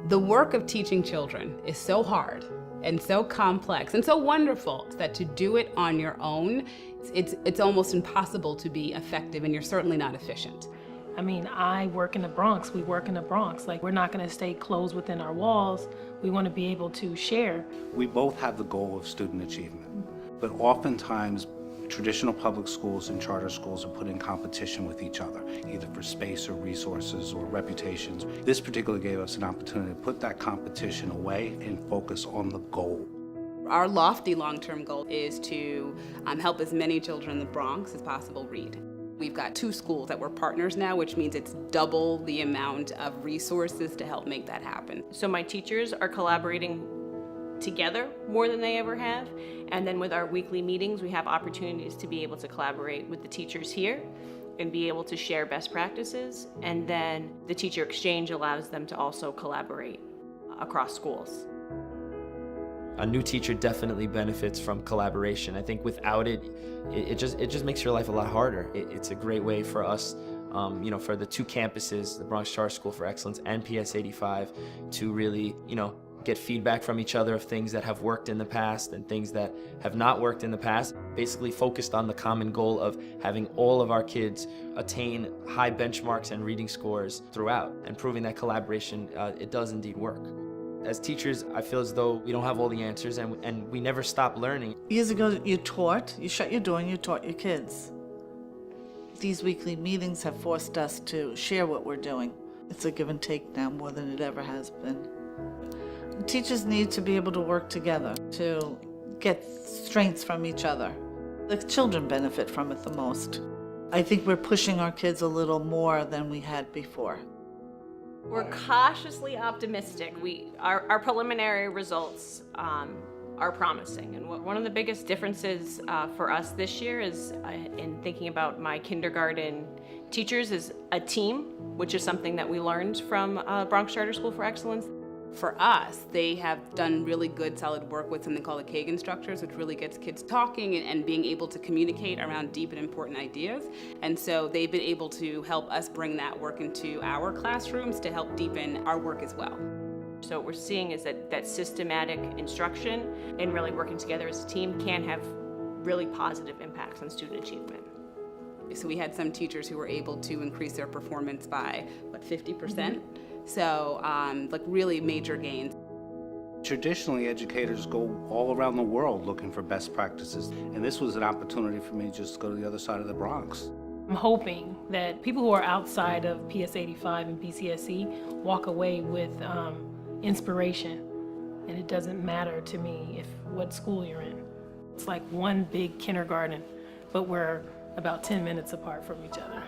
The work of teaching children is so hard and so complex and so wonderful that to do it on your own, it's almost impossible to be effective, and you're certainly not efficient. I mean, I work in the Bronx, we work in the Bronx. Like, we're not gonna stay closed within our walls. We wanna be able to share. We both have the goal of student achievement, but oftentimes traditional public schools and charter schools are put in competition with each other, either for space or resources or reputations. This particularly gave us an opportunity to put that competition away and focus on the goal. Our lofty long-term goal is to help as many children in the Bronx as possible read. We've got 2 schools that we're partners now, which means it's double the amount of resources to help make that happen. So my teachers are collaborating together more than they ever have. And then with our weekly meetings, we have opportunities to be able to collaborate with the teachers here and be able to share best practices. And then the teacher exchange allows them to also collaborate across schools. A new teacher definitely benefits from collaboration. I think without it, it just makes your life a lot harder. It's a great way for us, for the 2 campuses, the Bronx Charter School for Excellence and PS 85, to really, get feedback from each other of things that have worked in the past and things that have not worked in the past. Basically focused on the common goal of having all of our kids attain high benchmarks and reading scores throughout, and proving that collaboration, it does indeed work. As teachers, I feel as though we don't have all the answers, and we never stop learning. Years ago, you shut your door and you taught your kids. These weekly meetings have forced us to share what we're doing. It's a give and take now more than it ever has been. Teachers need to be able to work together to get strengths from each other. The children benefit from it the most. I think we're pushing our kids a little more than we had before. We're cautiously optimistic. Our preliminary results are promising. And one of the biggest differences for us this year is, in thinking about my kindergarten teachers, is a team, which is something that we learned from Bronx Charter School for Excellence. For us, they have done really good, solid work with something called the Kagan structures, which really gets kids talking and being able to communicate around deep and important ideas. And so they've been able to help us bring that work into our classrooms to help deepen our work as well. So what we're seeing is that systematic instruction and really working together as a team can have really positive impacts on student achievement. So we had some teachers who were able to increase their performance by, 50%? So, really major gains. Traditionally, educators go all around the world looking for best practices, and this was an opportunity for me to just go to the other side of the Bronx. I'm hoping that people who are outside of PS 85 and PCSE walk away with inspiration. And it doesn't matter to me what school you're in. It's like one big kindergarten, but we're about 10 minutes apart from each other.